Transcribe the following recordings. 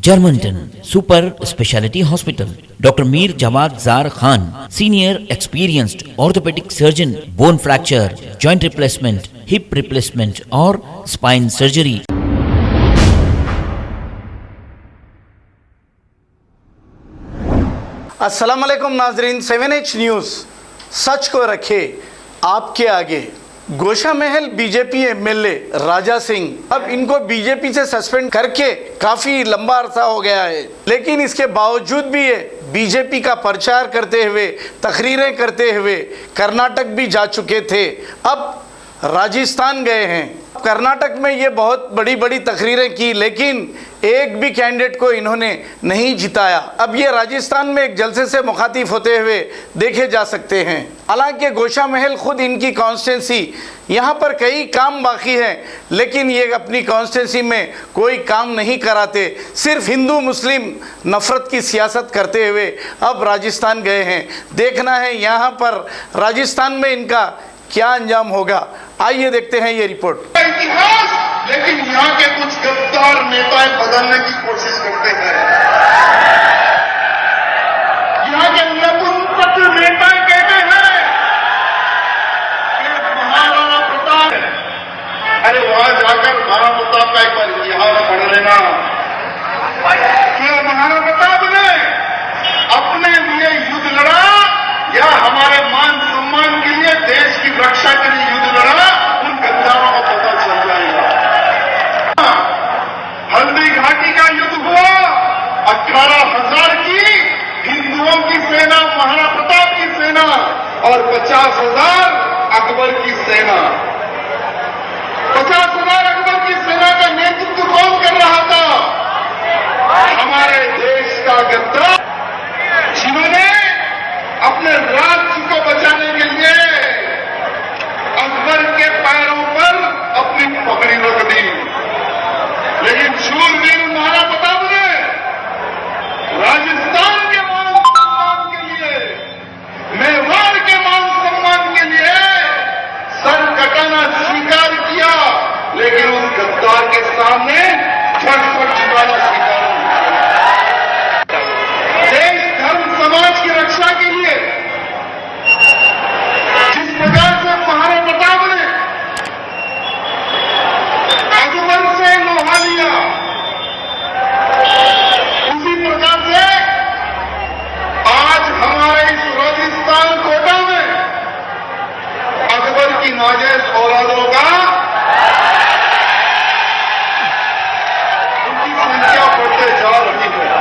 Germanton super speciality hospital, doctor Mir Jawad Zar Khan, senior experienced orthopaedic surgeon, bone fracture, joint replacement, hip replacement और spine surgery. अस्सलाम वालेकुम नाजरीन, 7H news सच को रखे आपके आगे। गोशा महल बीजेपी एमएलए राजा सिंह, अब इनको बीजेपी से सस्पेंड करके काफ़ी लंबा अरसा हो गया है, लेकिन इसके बावजूद भी ये बीजेपी का प्रचार करते हुए, तकरीरें करते हुए कर्नाटक भी जा चुके थे। अब राजस्थान गए हैं। कर्नाटक में ये बहुत बड़ी बड़ी तकरीरें की, लेकिन एक भी कैंडिडेट को इन्होंने नहीं जिताया। अब ये राजस्थान में एक जलसे से मुखातिब होते हुए देखे जा सकते हैं। हालांकि गोशा महल खुद इनकी कॉन्स्टिट्यूंसी, यहाँ पर कई काम बाकी हैं, लेकिन ये अपनी कॉन्स्टिट्यूंसी में कोई काम नहीं कराते, सिर्फ हिंदू मुस्लिम नफरत की सियासत करते हुए अब राजस्थान गए हैं। देखना है यहाँ पर राजस्थान में इनका क्या अंजाम होगा। आइए देखते हैं ये रिपोर्ट। इतिहास, लेकिन यहाँ के कुछ गद्दार नेताएं बदलने की कोशिश करते हैं। यहाँ के नपुंसक नेता कहते हैं कि महाराणा प्रताप, अरे वहां जाकर महाराणा प्रताप का एक बार इतिहास पढ़ लेना। क्या महाराणा प्रताप ने अपने लिए युद्ध लड़ा या हमारे मान सम्मान के लिए, देश की रक्षा के लिए युद्ध लड़ा, उन गद्दारों को पता चल जाएगा। हल्दी घाटी का युद्ध हुआ, 18,000 की हिंदुओं की सेना, महाराणा प्रताप की सेना, और 50,000 अकबर की सेना। 50,000 अकबर की सेना का नेतृत्व कौन कर रहा था? हमारे देश का गद्दार, जिन्होंने अपने राज्य को बचाने के लिए अकबर के पैरों पर अपनी पकड़ी रख दी। लेकिन शूरवीर महाराणा प्रताप ने राजस्थान के मान सम्मान के लिए, मेवाड़ के मान सम्मान के लिए सर कटाना स्वीकार किया, लेकिन उस गद्दार के सामने झटपट झुकाना स्वीकार किया। देश धर्म समाज की रक्षा के लिए जिस प्रकार से महाराणा प्रताप ने अकबर से लोहा लिया, उसी प्रकार से आज हमारे इस राजस्थान कोटा में अकबर की नाजायज औलादों का, उनकी संख्या बढ़ते जा रही है।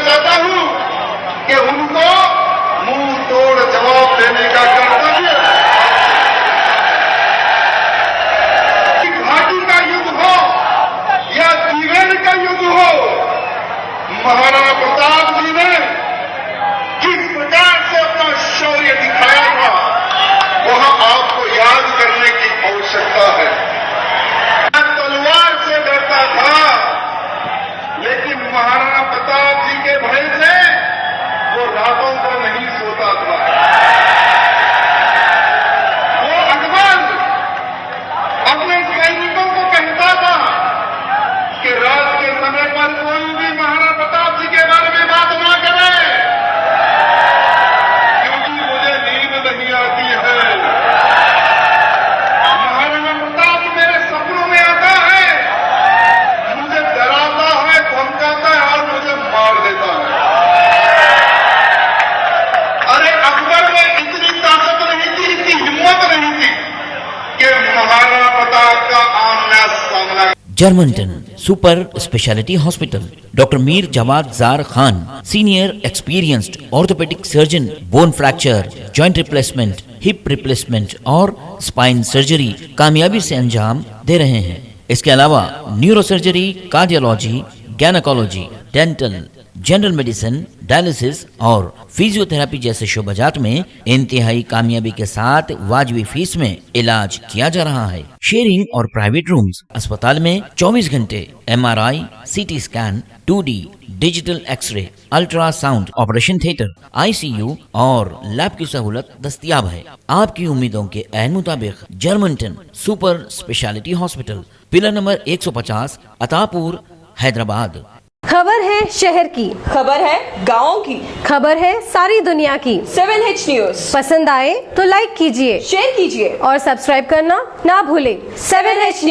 चाहता हूं कि उनको मुंह तोड़ जवाब देने का कर्तव्य, घाटी का युद्ध हो या त्रिवेणी का युद्ध हो, महाराणा प्रताप जी ने किस प्रकार से अपना शौर्य दिखाया था, वहां आपको याद करने की आवश्यकता है। तलवार से डरता था, लेकिन महाराणा प्रताप जी के भय से वो रातों को नहीं सोता था। वो अकबर अपने सैनिकों को कहता था कि रात के समय पर कोई भी महाराणा प्रताप जी के बारे में बात ना करे, क्योंकि मुझे नींद नहीं आती है। महाराणा प्रताप मेरे सपनों में आता है, मुझे डराता है, धमकाता है और मुझे मार देता है। अरे अकबर में इतनी ताकत नहीं थी, इतनी हिम्मत नहीं थी कि महाराणा प्रताप का आमना सामना। Germanten super speciality hospital, doctor Mir Jawad Zar Khan, senior experienced orthopaedic surgeon, bone fracture, joint replacement, hip replacement और स्पाइन सर्जरी कामयाबी से अंजाम दे रहे हैं। इसके अलावा neuro surgery, cardiology, gynaecology, dental, general medicine, dialysis और फिजियोथेरेपी जैसे शोबाजात में इंतहाई कामयाबी के साथ वाजबी फीस में इलाज किया जा रहा है। शेयरिंग और प्राइवेट रूम्स। अस्पताल में 24 घंटे MRI, CT scan, 2D digital X ray, ultrasound, operation theatre, ICU और लैब की सहूलत दस्तयाब है। आपकी उम्मीदों के ऐन मुताबिक Germanten super speciality hospital, pillar number 150, Attapur, Hyderabad. खबर है शहर की, खबर है गाँव की, खबर है सारी दुनिया की। 7H न्यूज पसंद आए तो लाइक कीजिए, शेयर कीजिए और सब्सक्राइब करना ना भूलें। 7H news.